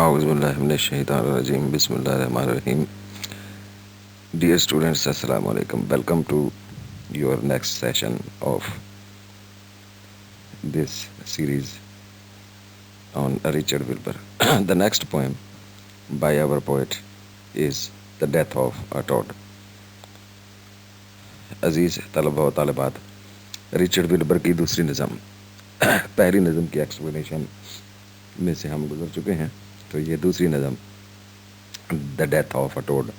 اعوذ باللہ من الشیطان الرجیم بسم اللہ الرحمن الرحیم. Dear students, Assalamu alaikum. Welcome to your next session of this series on Richard Wilbur. The next poem by our poet is The Death of a Toad. عزیز طلبہ و طالبات، ریچرڈ ولبر کی دوسری نظم پہلی نظم کی ایکسپلینیشن میں سے ہم گزر چکے ہیں، تو یہ دوسری نظم دا ڈیتھ آف اے ٹوڈ.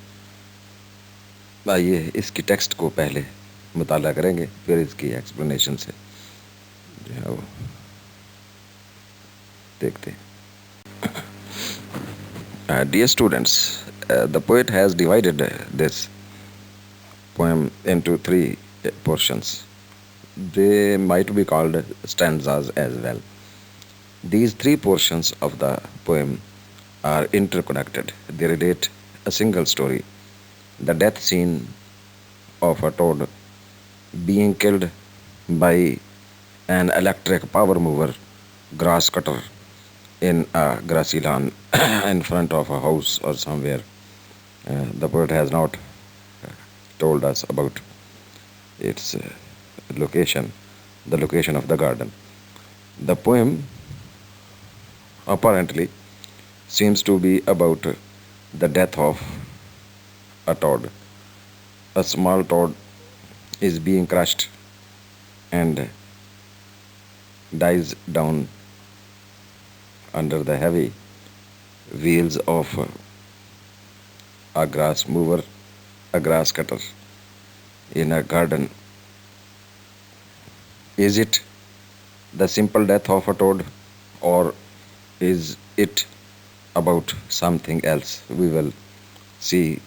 آئیے اس کی ٹیکسٹ کو پہلے مطالعہ کریں گے، پھر اس کی ایکسپلینیشن سے جو ہے وہ دیکھتے ہیں. Dear students, the poet has divided this poem into three portions. They might be called stanzas as well. These three portions of the poem are interconnected. They relate a single story, the death scene of a toad being killed by an electric power mover grass cutter in a grassy lawn in front of a house or somewhere. The poet has not told us about its location, the location of the garden. The poem apparently seems to be about the death of a toad. A small toad is being crushed and dies down under the heavy wheels of a grass mover, a grass cutter in a garden. Is it the simple death of a toad, or is it about something else? We will see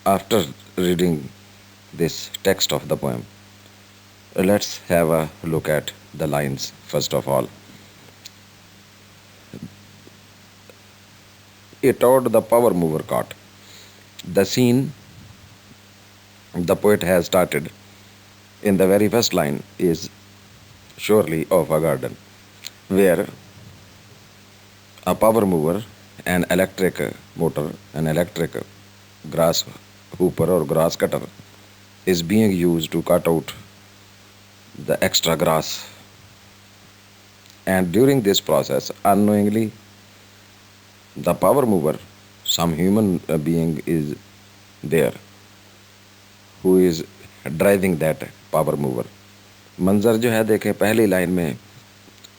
after reading this text of the poem. Let's have a look at the lines first of all. A toad the power mover caught. The scene the poet has started in the very first line is surely of a garden, where a power mover, an electric motor, an electric grass hooper or grass cutter is being used to cut out the extra grass. And during this process, unknowingly, the power mover, some human being is there who is driving that power mover. منظر جو ہے دیکھیں، پہلی line میں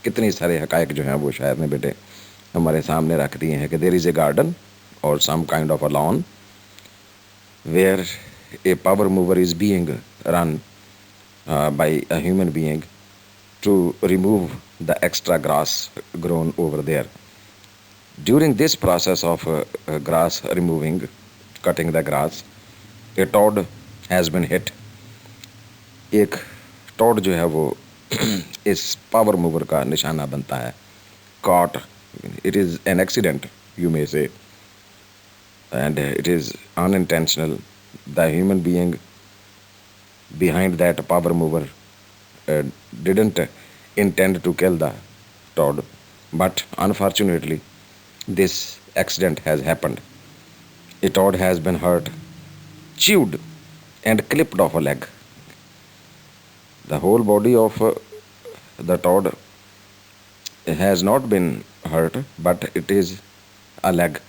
کتنی سارے حقائق جو ہیں وہ شاعر نے بیٹے ہمارے سامنے رکھ دیے ہیں کہ دیر از a garden or some kind of a lawn where a power mower is being run by a human being to remove the extra grass grown over there. During this process of grass removing, cutting the grass, a toad has been hit. ایک ٹوڈ جو ہے وہ اس power mover کا نشانہ بنتا ہے. Caught, it is an accident, you may say, and it is unintentional. The human being behind that power mover didn't intend to kill the toad, but unfortunately this accident has happened. A toad has been hurt, chewed and clipped off a leg. The whole body of the toad has not been hurt, but it is a leg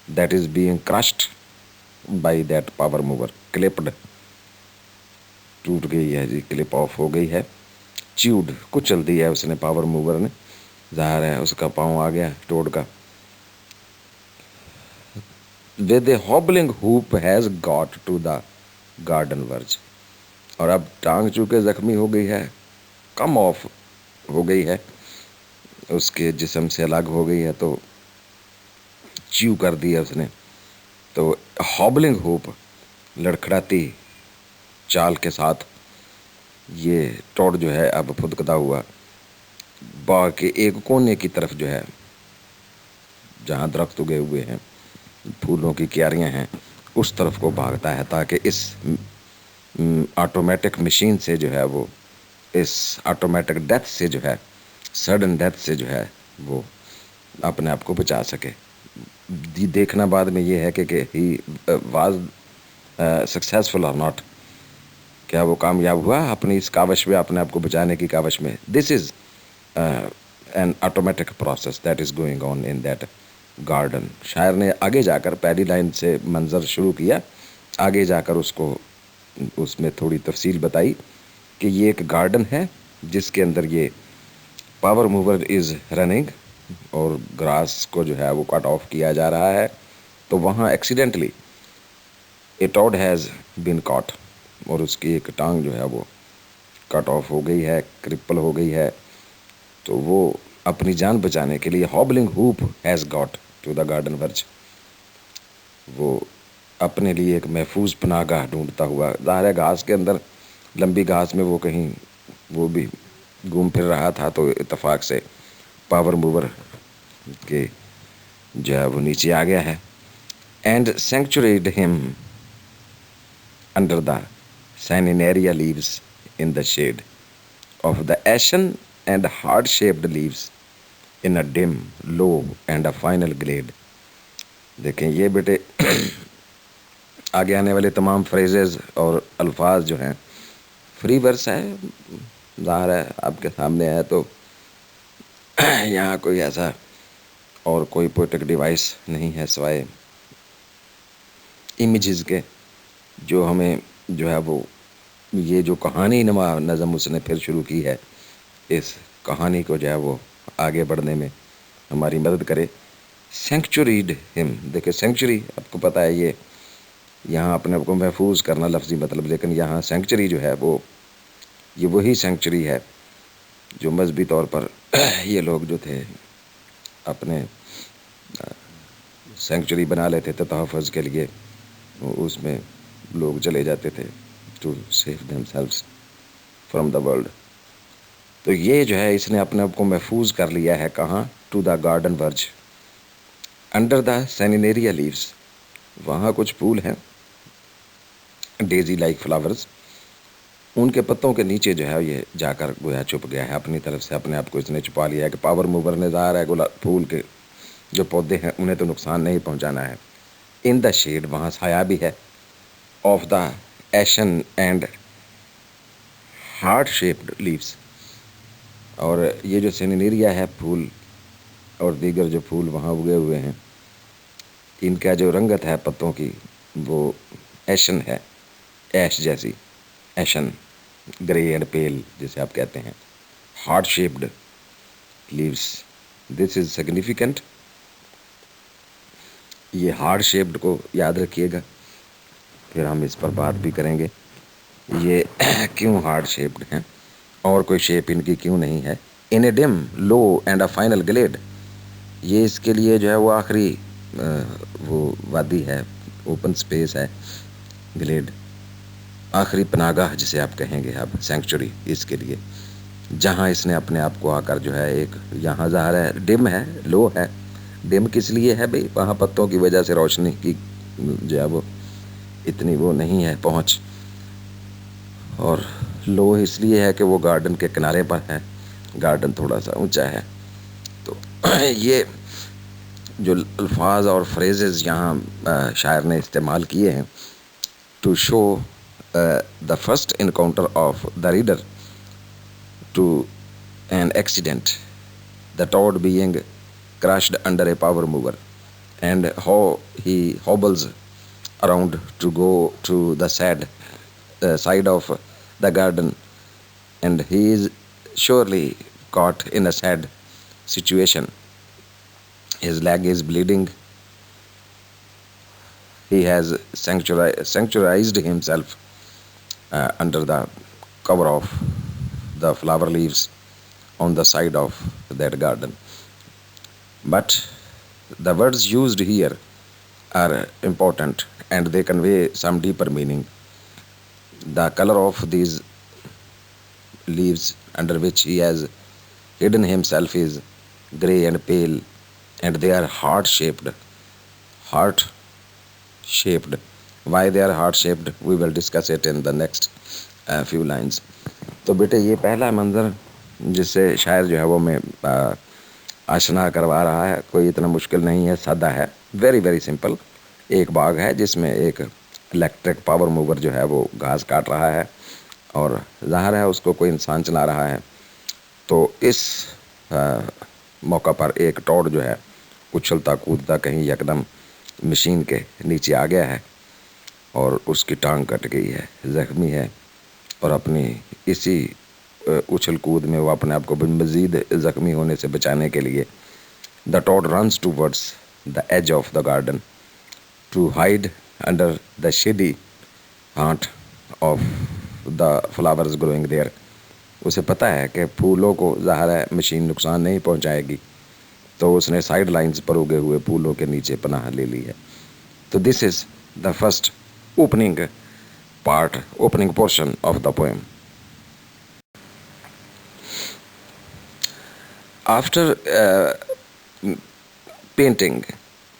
that is being crushed by that power mover. Clipped, ٹوٹ گئی ہے جی، clip of ہو گئی ہے. Chewed, کچل دی ہے اس نے power mover نے، ظاہر ہے اس کا پاؤں آ گیا ٹوڈ کا. with a hobbling hoop has got to the garden verge. اور اب ٹانگ چونکہ زخمی ہو گئی ہے، کم آف ہو گئی ہے، اس کے جسم سے الگ ہو گئی ہے، تو چیو کر دیا اس نے. تو ہابلنگ ہوپ، لڑکھڑاتی چال کے ساتھ یہ ٹوڈ جو ہے اب پھدکتا ہوا باغ کے ایک کونے کی طرف جو ہے جہاں درخت اگے ہوئے ہیں، پھولوں کی کیاریاں ہیں، اس طرف کو بھاگتا ہے تاکہ اس آٹومیٹک مشین سے جو ہے وہ، اس آٹومیٹک ڈیتھ سے جو ہے، سڈن ڈیتھ سے جو ہے وہ اپنے آپ کو بچا سکے. دیکھنا بعد میں یہ ہے کہ ہی واز سکسیزفل اور ناٹ، کیا وہ کامیاب ہوا اپنی اس کاوش میں، اپنے آپ کو بچانے کی کاوش میں. This is an automatic process that is going on in that garden. شاعر نے آگے جا کر پہلی لائن سے منظر شروع کیا، آگے جا کر اس میں تھوڑی تفصیل بتائی کہ یہ ایک گارڈن ہے جس کے اندر یہ پاور موور از رننگ، اور گراس کو جو ہے وہ کٹ آف کیا جا رہا ہے. تو وہاں accidentally a toad has been caught, اور اس کی ایک ٹانگ جو ہے وہ کٹ آف ہو گئی ہے، کرپل ہو گئی ہے. تو وہ اپنی جان بچانے کے لیے hobbling hop has got to the garden verge, وہ اپنے لیے ایک محفوظ پناہ گاہ ڈھونڈتا ہوا، ظاہر ہے گھاس کے اندر، لمبی گھاس میں وہ کہیں وہ بھی گھوم پھر رہا تھا، تو اتفاق سے پاور موور کے جو ہے وہ نیچے آ گیا ہے. And sanctuaried him under the cineraria leaves in the shade of the ashen and heart shaped leaves in a dim low and a final glade. دیکھیں یہ بیٹے آگے آنے والے تمام فریزز اور الفاظ جو ہیں فری ورس ہے، ظاہر ہے آپ کے سامنے ہے، تو یہاں کوئی ایسا اور کوئی پوئٹک ڈیوائس نہیں ہے سوائے امیجز کے، جو ہمیں جو ہے وہ یہ جو کہانی نما نظم اس نے پھر شروع کی ہے، اس کہانی کو جو ہے وہ آگے بڑھنے میں ہماری مدد کرے. سینکچوریڈ ہم، دیکھیں سینکچوری آپ کو پتہ ہے یہ یہاں اپنے آپ کو محفوظ کرنا لفظی مطلب، لیکن یہاں سینکچوری جو ہے وہ یہ وہی سینکچوری ہے جو مذہبی طور پر یہ لوگ جو تھے اپنے سینکچوری بنا لیتے تھے تحفظ کے لیے، اس میں لوگ چلے جاتے تھے to save themselves from the world. تو یہ جو ہے اس نے اپنے آپ کو محفوظ کر لیا ہے کہاں؟ To the garden verge under the cineraria leaves. وہاں کچھ پھول ہیں ڈیزی لائک فلاورز، ان کے پتوں کے نیچے جو ہے یہ جا کر گویا چھپ گیا ہے، اپنی طرف سے اپنے آپ کو اس نے چھپا لیا ہے کہ پاور موور نے ظاہر ہے پھول کے جو پودے ہیں انہیں تو نقصان نہیں پہنچانا ہے. ان دا شیڈ، وہاں سایہ بھی ہے، of the ashen and heart shaped leaves. اور یہ جو سینینیریا ہے پھول اور دیگر جو پھول وہاں اگے ہوئے ہیں، ان کا جو رنگت ہے پتوں کی وہ ایشن ہے، ایش جیسی، ایشن، گرے اینڈ پیل جسے آپ کہتے ہیں. Heart shaped leaves, this is significant. یہ ہارٹ شیپڈ کو یاد رکھیے گا، پھر ہم اس پر بات بھی کریں گے یہ کیوں ہارٹ شیپڈ ہیں اور کوئی شیپ ان کی کیوں نہیں ہے. In a dim low and a final glade, یہ اس کے لیے جو ہے وہ آخری وہ وادی ہے، اوپن سپیس ہے، گلیڈ آخری پناہ گاہ جسے آپ کہیں گے اب، سینکچوری اس کے لیے، جہاں اس نے اپنے آپ کو آ کر جو ہے ایک، یہاں ظاہر ہے ڈم ہے، لو ہے. ڈم کس لیے ہے بھئی؟ وہاں پتوں کی وجہ سے روشنی کی جو ہے وہ اتنی وہ نہیں ہے پہنچ، اور لو اس لیے ہے کہ وہ گارڈن کے کنارے پر ہے، گارڈن تھوڑا سا اونچا ہے. تو یہ جو الفاظ اور فریزز یہاں شاعر نے استعمال کیے ہیں to show the first encounter of the reader to an accident, the toad being crushed under a power mover, and how he hobbles around to go to the side of the garden, and he is surely caught in a sad situation. His leg is bleeding. He has sanctuarized himself under the cover of the flower leaves on the side of that garden. But the words used here are important and they convey some deeper meaning. The color of these leaves under which he has hidden himself is grey and pale, and they are heart-shaped. Heart-shaped. Why they are heart-shaped, we will discuss it in the next few lines. تو بیٹے یہ پہلا منظر جس سے شاعر جو ہے وہ میں آشنا کروا رہا ہے. کوئی اتنا مشکل نہیں ہے, سادہ ہے, ویری ویری سمپل. ایک باغ ہے جس میں ایک الیکٹرک پاور موور جو ہے وہ گھاس کاٹ رہا ہے, اور ظاہر ہے اس کو کوئی انسان چلا رہا ہے. تو اس موقع پر ایک ٹوڈ جو ہے اچھلتا کودتا کہیں یکدم مشین کے نیچے آ گیا ہے, اور اس کی ٹانگ کٹ گئی ہے, زخمی ہے, اور اپنی اسی اچھل کود میں وہ اپنے آپ کو مزید زخمی ہونے سے بچانے کے لیے the toad runs towards the edge of the garden to hide under the shady haunt of the flowers growing there. اسے پتہ ہے کہ پھولوں کو ظاہر ہے مشین نقصان نہیں پہنچائے گی, تو اس نے سائڈ لائنز پر اگے ہوئے پھولوں کے نیچے پناہ لے لی ہے. تو this is the first opening part, opening portion of the poem. After painting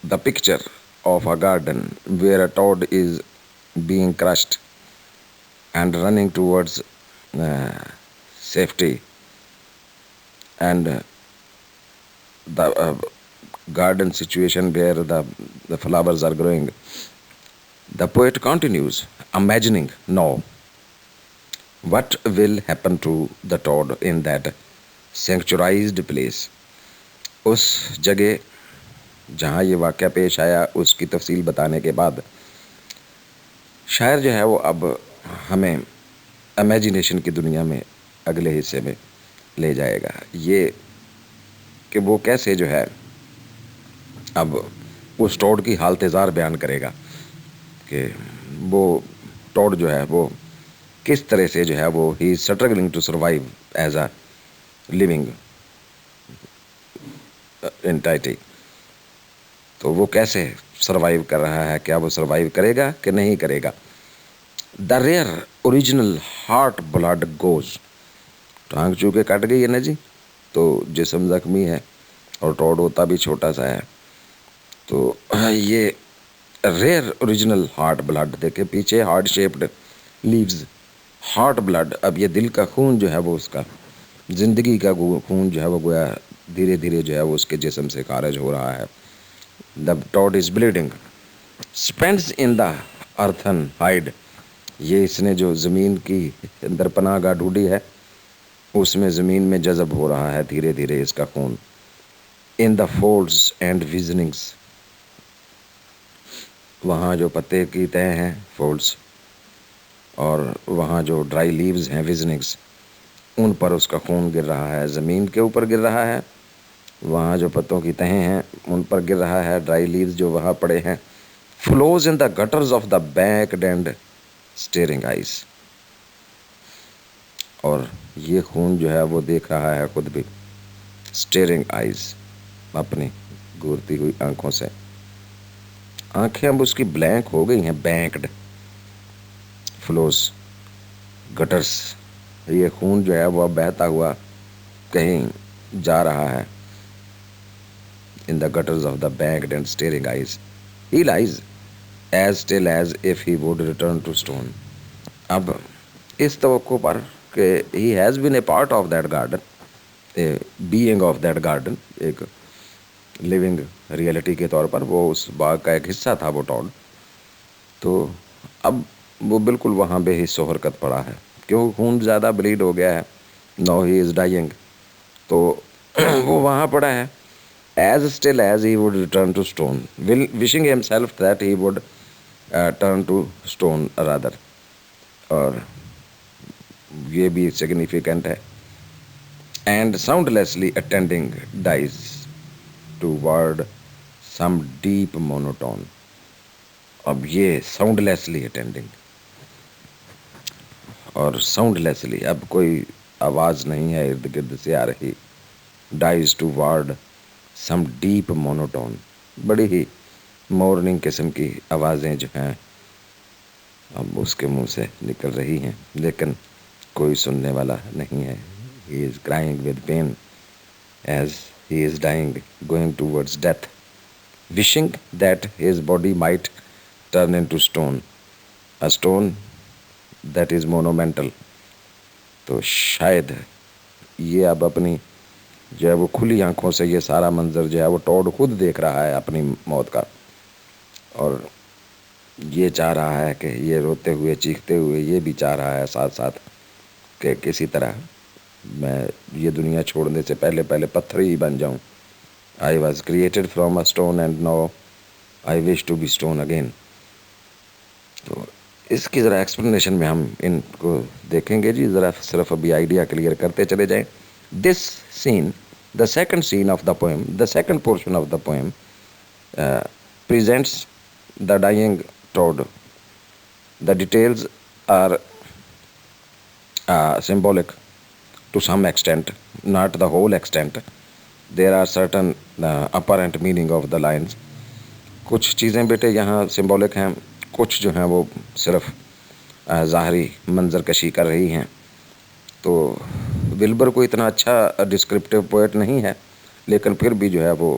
the picture of a garden where a toad is being crushed and running towards safety, and the garden situation where the flowers are growing, the poet continues, imagining now what will happen to the toad in that sanctuarized place. اس جگہ جہاں یہ واقعہ پیش آیا اس کی تفصیل بتانے کے بعد شاعر جو ہے وہ اب ہمیں امیجنیشن کی دنیا میں اگلے حصے میں لے جائے گا. یہ کہ وہ کیسے جو ہے اب اس ٹوڈ کی حالت زار بیان کرے گا, کہ وہ ٹوڈ جو ہے وہ کس طرح سے جو ہے وہ he is struggling to survive as a living entity. تو وہ کیسے سروائیو کر رہا ہے, کیا وہ سروائیو کرے گا کہ نہیں کرے گا. The rare original heart blood goes, ٹانگ چونکہ کٹ گئی ہے نا جی, تو جسم زخمی ہے اور ٹوڈ ہوتا بھی چھوٹا سا ہے. تو یہ ریئر اوریجنل ہارٹ بلڈ دیکھے پیچھے heart shaped leaves, heart blood. اب یہ دل کا خون جو ہے وہ اس کا زندگی کا خون جو ہے وہ گویا دھیرے دھیرے جو ہے وہ اس کے جسم سے خارج ہو رہا ہے. دا ٹوڈ از بلیڈنگ اسپینڈز ان دا ارتھن ہائڈ, یہ اس نے جو زمین کی اندر پناہ گاہ ڈھونڈی ہے اس میں زمین میں جذب ہو رہا ہے دھیرے دھیرے اس کا خون. ان دا فولڈز اینڈ ویزننگس, وہاں جو پتے کی تہ ہیں فولڈز, اور وہاں جو ڈرائی لیوز ہیں ویزننگس, ان پر اس کا خون گر رہا ہے, زمین کے اوپر گر رہا ہے, وہاں جو پتوں کی تہیں ہیں ان پر گر رہا ہے, ڈرائی لیوز جو وہاں پڑے ہیں. Flows in the gutters of the back and staring eyes, اور یہ خون جو ہے وہ دیکھ رہا ہے خود بھی اسٹیئرنگ آئیز, اپنی گورتی ہوئی آنکھوں سے. آنکھیں اب اس کی بلینک ہو گئی ہیں, بینکڈ. فلوز گٹرز, یہ خون جو ہے وہ بہتا ہوا کہیں جا رہا ہے. in the gutters of the banked and staring eyes. He lies as still as if he would return to stone. اب اس توقع پر کہ he has been a part of that garden, a being of that garden, ایک living reality کے طور پر وہ اس باغ کا ایک حصہ تھا وہ ٹوڈ. تو اب وہ بالکل وہاں بے حس و حرکت پڑا ہے, کیوں خون زیادہ بلیڈ ہو گیا ہے. نو ہی از ڈائنگ, تو وہ وہاں پڑا ہے as still as he would return to stone, wishing himself that he would turn to stone rather. اور یہ بھی significant ہے. And soundlessly attending dies toward some deep monotone. اب یہ soundlessly attending, اور soundlessly, اب کوئی آواز نہیں ہے ارد گرد سے آ رہی. dies toward some deep monotone, بڑی ہی مورننگ قسم کی آوازیں جو ہیں اب اس کے منہ سے نکل رہی ہیں, لیکن کوئی سننے والا نہیں ہے. he is crying with pain as he is dying, going towards death, wishing that his body might turn into stone, a stone that is monumental. تو شاید یہ اب اپنی جو ہے وہ کھلی آنکھوں سے یہ سارا منظر جو ہے وہ ٹوڈ خود دیکھ رہا ہے اپنی موت کا، اور یہ چاہ رہا ہے کہ یہ روتے ہوئے چیختے ہوئے یہ بھی چاہ رہا ہے ساتھ ساتھ کہ کسی طرح میں یہ دنیا چھوڑنے سے پہلے پہلے پتھر ہی بن جاؤں. I was created from a stone and now I wish to be stone again. تو اس کی ذرا ایکسپلینیشن میں ہم ان کو دیکھیں گے جی، ذرا صرف ابھی آئیڈیا کلیئر کرتے چلے جائیں. This scene, the second scene of the poem, the second portion of the poem presents the dying toad. The details are symbolic to some extent, not the whole extent. There are certain apparent meaning of the lines. کچھ چیزیں بیٹے یہاں symbolic ہیں، کچھ جو ہیں وہ صرف ظاہری منظر کشی کر رہی ہیں. تو ولبر کو اتنا اچھا ڈسکرپٹیو پوئٹ نہیں ہے، لیکن پھر بھی جو ہے وہ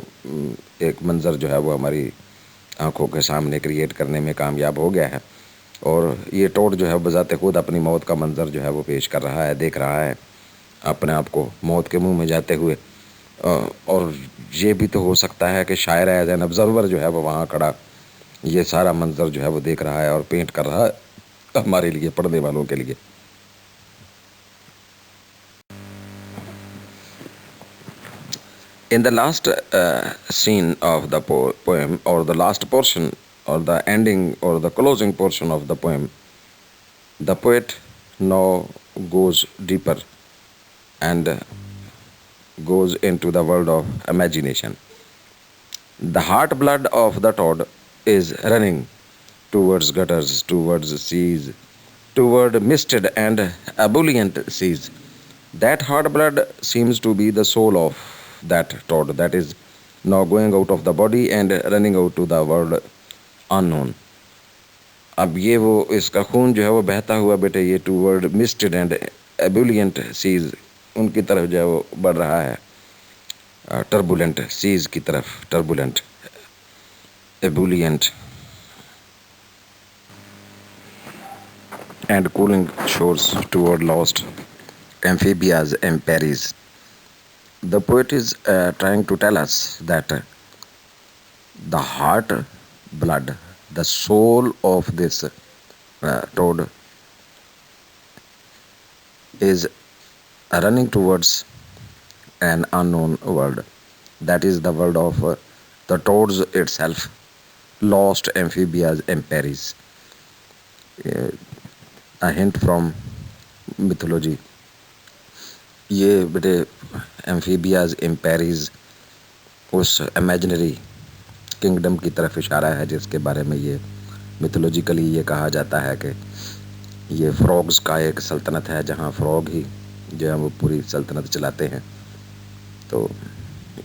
ایک منظر جو ہے وہ ہماری آنکھوں کے سامنے کریٹ کرنے میں کامیاب ہو گیا ہے. اور یہ ٹوڈ جو ہے بذات خود اپنی موت کا منظر جو ہے وہ پیش کر رہا ہے، دیکھ رہا ہے اپنے آپ کو موت کے منہ میں جاتے ہوئے. اور یہ بھی تو ہو سکتا ہے کہ شاعر ایز این آبزرور جو ہے وہ وہاں کھڑا یہ سارا منظر جو ہے وہ دیکھ رہا ہے اور پینٹ کر رہا ہے ہمارے لیے، پڑھنے والوں کے لیے. In the last scene of the poem, or the last portion, or the ending, or the closing portion of the poem, the poet now goes deeper and goes into the world of imagination. The heart blood of the toad is running towards gutters, towards seas, toward misted and ebullient seas. That heart blood seems to be the soul of that toad that is now going out of the body and running out to the world unknown. اب یہ وہ اس کا خون جو ہے وہ بہتا ہوا بیٹے یہ ٹوورڈ مسٹڈ اینڈ ایبولینٹ سیز ان کی طرف جو ہے وہ بڑھ رہا ہے، ٹربولنٹ سیز کی طرف، turbulent ebullient and cooling shores toward lost amphibias and peris. The poet is trying to tell us that the heart blood, the soul of this toad is running towards an unknown world. That is the world of the toads itself, lost amphibias and peris. A hint from mythology. یہ بیٹے ایمفیبیاز امپیریز اس imaginary kingdom کی طرف اشارہ ہے جس کے بارے میں یہ میتھولوجیکلی یہ کہا جاتا ہے کہ یہ فروگز کا ایک سلطنت ہے جہاں فروگ ہی جو ہے وہ پوری سلطنت چلاتے ہیں. تو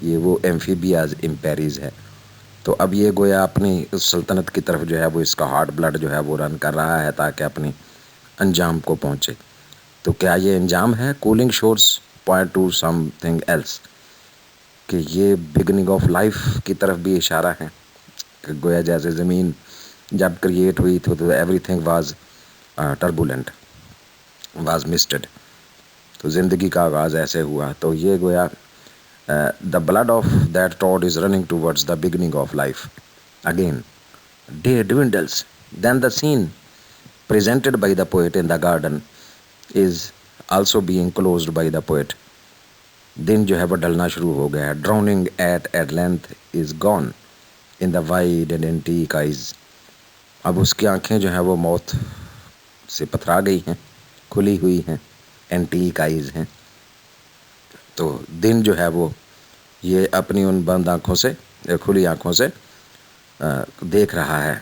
یہ وہ ایمفیبیاز امپیریز ہے. تو اب یہ گویا اپنی اس سلطنت کی طرف جو ہے وہ اس کا ہارٹ بلڈ جو ہے وہ رن کر رہا ہے تاکہ اپنی انجام کو پہنچے. تو کیا یہ انجام ہے؟ Cooling shores point to something else, کہ یہ بگننگ آف لائف کی طرف بھی اشارہ ہے کہ گویا جیسے زمین جب کریٹ ہوئی تو everything was turbulent, was misted. تو زندگی کا آغاز ایسے ہوا. تو یہ گویا the blood of that toad is running towards the beginning of life again. Day dwindles then the scene presented by the poet in the garden is also being closed by the poet. دن جو ہے وہ ڈلنا شروع ہو گیا ہے. drowning at length is gone in the wide and antique eyes. اب اس کی آنکھیں جو ہیں وہ موت سے پتھرا گئی ہیں، کھلی ہوئی ہیں، اینٹیک آئیز ہیں. تو دن جو ہے وہ یہ اپنی ان بند آنکھوں سے، کھلی آنکھوں سے دیکھ رہا ہے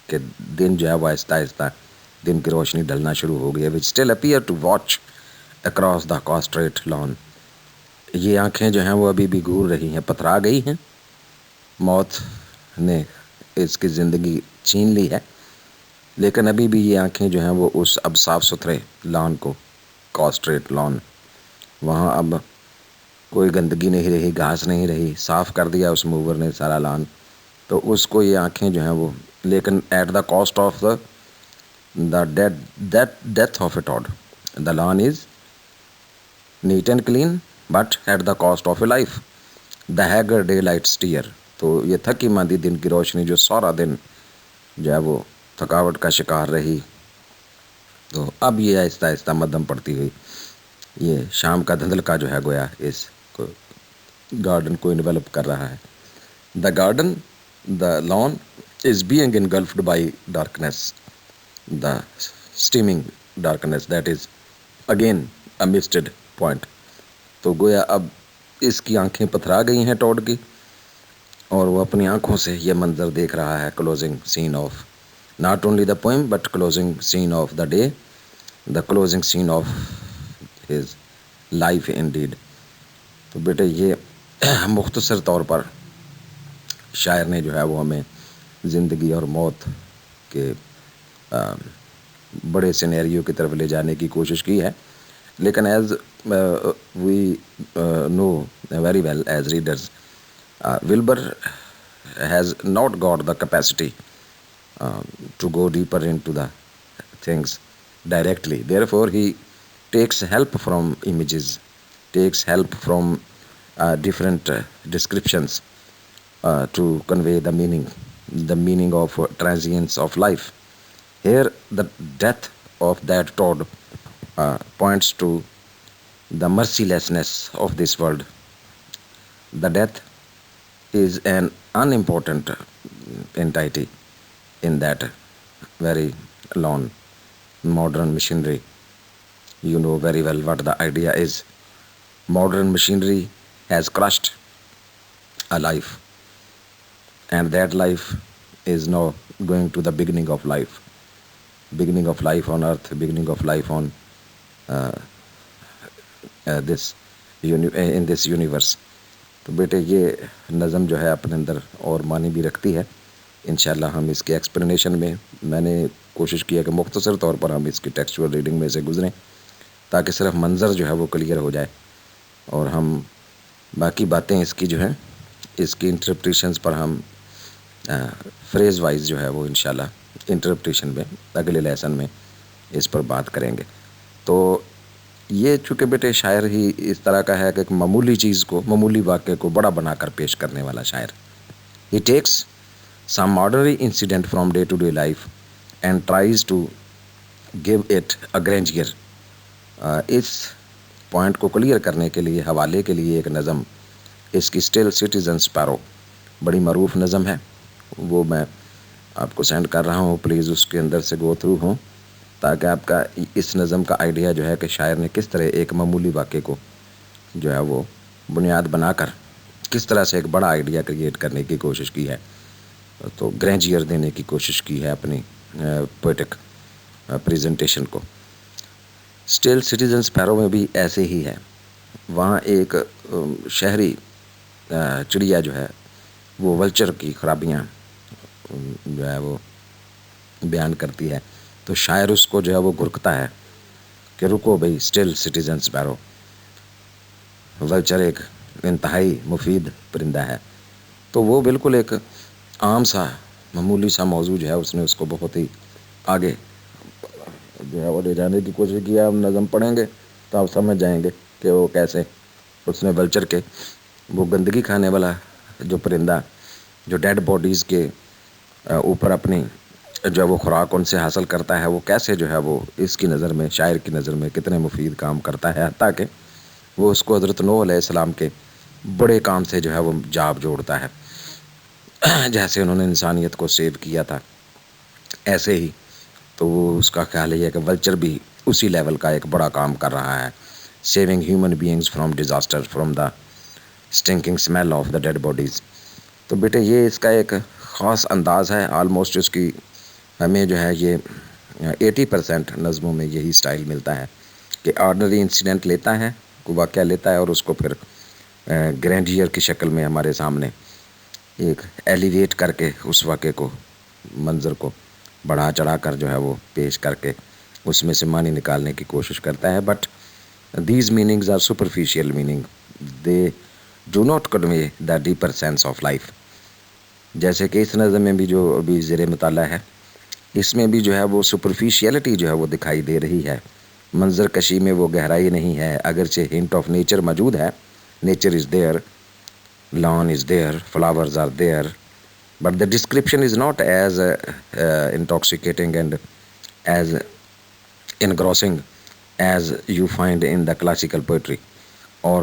کہ دن جو ہے وہ آہستہ آہستہ دن کی روشنی ڈلنا شروع ہو گئی ہے. which still appear to watch across the castrate lawn. یہ آنکھیں جو ہیں وہ ابھی بھی گھور رہی ہیں، پتھرا گئی ہیں، موت نے اس کی زندگی چھین لی ہے، لیکن ابھی بھی یہ آنکھیں جو ہیں وہ اس اب صاف ستھرے لان کو، کاسٹریٹ لان، وہاں اب کوئی گندگی نہیں رہی، گھاس نہیں رہی، صاف کر دیا اس موور نے سارا لان. تو اس کو یہ آنکھیں جو ہیں وہ، لیکن at the cost of the death of a toad. The lawn is neat and clean but at the cost of a life. The haggard daylight steer. تو یہ تھکی ماندی دن کی روشنی جو سارا دن جو ہے وہ تھکاوٹ کا شکار رہی، تو اب یہ آہستہ آہستہ مدھم پڑتی ہوئی یہ شام کا دھندلکا جو ہے گویا اس کو گارڈن کو انویلپ کر رہا ہے. The garden, the lawn is being engulfed by darkness, the steaming darkness that is again a misted point. تو گویا اب اس کی آنکھیں پتھرا گئی ہیں ٹوڈ کی، اور وہ اپنی آنکھوں سے یہ منظر دیکھ رہا ہے. Closing scene of not only the poem but closing scene of the day, the closing scene of his life indeed. تو بیٹے یہ مختصر طور پر شاعر نے جو ہے وہ ہمیں زندگی اور موت کے بڑے سینیریو کی طرف لے جانے کی کوشش کی ہے. لیکن as we know very well as readers, Wilbur has not got the capacity to go deeper into the things directly. Therefore, he takes help from images, takes help from different descriptions to convey the meaning of transience of life. Here, the death of that toad points to the mercilessness of this world. The death is an unimportant entity in that very long modern machinery. You know very well what the idea is. Modern machinery has crushed a life, and that life is now going to the beginning of life on earth, beginning of life on in this universe. تو بیٹے یہ نظم جو ہے اپنے اندر اور معنی بھی رکھتی ہے. انشاءاللہ ہم اس کے ایکسپلینیشن میں نے کوشش کیا کہ مختصر طور پر ہم اس کی ٹیکسچوئل ریڈنگ میں سے گزریں تاکہ صرف منظر جو ہے وہ کلیئر ہو جائے، اور ہم باقی باتیں اس کی جو ہیں اس کی انٹرپریشنز پر ہم فریز وائز جو ہے وہ انشاءاللہ انٹرپریشن میں اگلے لیسن میں اس پر بات کریں گے. تو یہ چونکہ بیٹے شاعر ہی اس طرح کا ہے کہ ایک معمولی چیز کو، معمولی واقعے کو بڑا بنا کر پیش کرنے والا شاعر. He takes some ordinary incident from day to day life and tries to give it a grandeur. اس پوائنٹ کو کلیئر کرنے کے لیے، حوالے کے لیے ایک نظم اس کی اسٹل سٹیزن اسپیرو بڑی معروف نظم ہے، وہ میں آپ کو سینڈ کر رہا ہوں. پلیز اس کے اندر سے گو تھرو ہوں تاکہ آپ کا اس نظم کا آئیڈیا جو ہے کہ شاعر نے کس طرح ایک معمولی واقعے کو جو ہے وہ بنیاد بنا کر کس طرح سے ایک بڑا آئیڈیا کریٹ کرنے کی کوشش کی ہے، تو گرینجیئر دینے کی کوشش کی ہے اپنی پوئٹک پریزنٹیشن کو. اسٹل سٹیزن اسپیرو میں بھی ایسے ہی ہے. وہاں ایک شہری چڑیا جو ہے وہ ولچر کی خرابیاں جو ہے وہ بیان کرتی ہے، تو شاعر اس کو جو ہے وہ گھرکتا ہے کہ رکو بھئی اسٹل سٹیزن اسپیرو. ولچر ایک انتہائی مفید پرندہ ہے، تو وہ بالکل ایک عام سا معمولی سا موضوع جو ہے اس نے اس کو بہت ہی آگے جو ہے وہ لے جانے کی کوشش کیا. ہم نظم پڑھیں گے تو آپ سمجھ جائیں گے کہ وہ کیسے اس نے ولچر کے، وہ گندگی کھانے والا جو پرندہ جو ڈیڈ باڈیز کے اوپر اپنی جو ہے وہ خوراک ان سے حاصل کرتا ہے، وہ کیسے جو ہے وہ اس کی نظر میں، شاعر کی نظر میں کتنے مفید کام کرتا ہے، حتیٰ کہ وہ اس کو حضرت نوح علیہ السلام کے بڑے کام سے جو ہے وہ جاب جوڑتا ہے. جیسے انہوں نے انسانیت کو سیو کیا تھا ایسے ہی تو وہ اس کا خیال یہ ہے کہ ولچر بھی اسی لیول کا ایک بڑا کام کر رہا ہے. Saving human beings from disaster, from the stinking smell of the dead bodies. تو بیٹے یہ اس کا ایک خاص انداز ہے. آلموسٹ اس کی ہمیں جو ہے یہ 80% نظموں میں یہی سٹائل ملتا ہے کہ آرڈنری انسیڈنٹ لیتا ہے، کوئی واقعہ لیتا ہے اور اس کو پھر گرینڈیئر کی شکل میں ہمارے سامنے ایک ایلیویٹ کر کے اس واقعے کو، منظر کو بڑھا چڑھا کر جو ہے وہ پیش کر کے اس میں سے معنی نکالنے کی کوشش کرتا ہے. But these meanings are superficial meaning, they do not convey the deeper sense of life. جیسے کہ اس نظم میں بھی جو ابھی زیر مطالعہ ہے، اس میں بھی جو ہے وہ سپرفیشیلٹی جو ہے وہ دکھائی دے رہی ہے منظر کشی میں وہ گہرائی نہیں ہے، اگرچہ ہنٹ آف نیچر موجود ہے. Nature is there, lawn is there, flowers are there, but the description is not as intoxicating and as engrossing as you find in the classical poetry or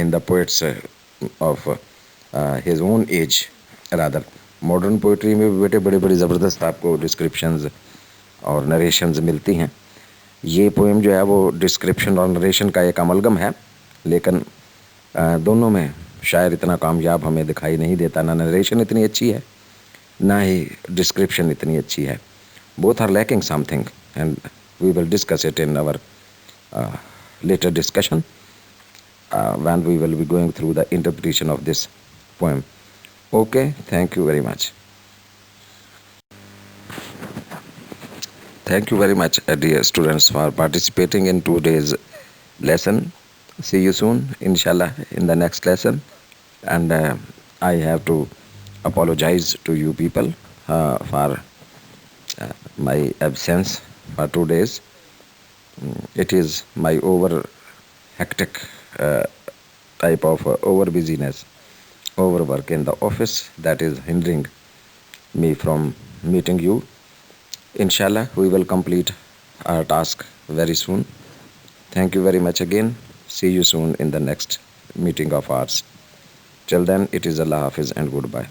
in the poets of his own age. rather modern poetry میں بھی بیٹے بڑی بڑی زبردست آپ کو descriptions اور narrations ملتی ہیں. یہ پوئم جو ہے وہ ڈسکرپشن اور نریشن کا ایک املگم ہے، لیکن دونوں میں شاعر اتنا کامیاب ہمیں دکھائی نہیں دیتا. نہ نریشن اتنی اچھی ہے، نہ ہی ڈسکرپشن اتنی اچھی ہے. Both are lacking something and we will discuss it in our later discussion when we will be going through the interpretation of this poem. Okay, thank you very much. Thank you very much, dear students, for participating in today's lesson. See you soon, inshallah, in the next lesson. And I have to apologize to you people for my absence for 2 days. It is my over hectic type of over busyness, overwork in the office that is hindering me from meeting you. Inshallah, we will complete our task very soon. Thank you very much again. See you soon in the next meeting of ours. Till then, it is Allah Hafiz and goodbye.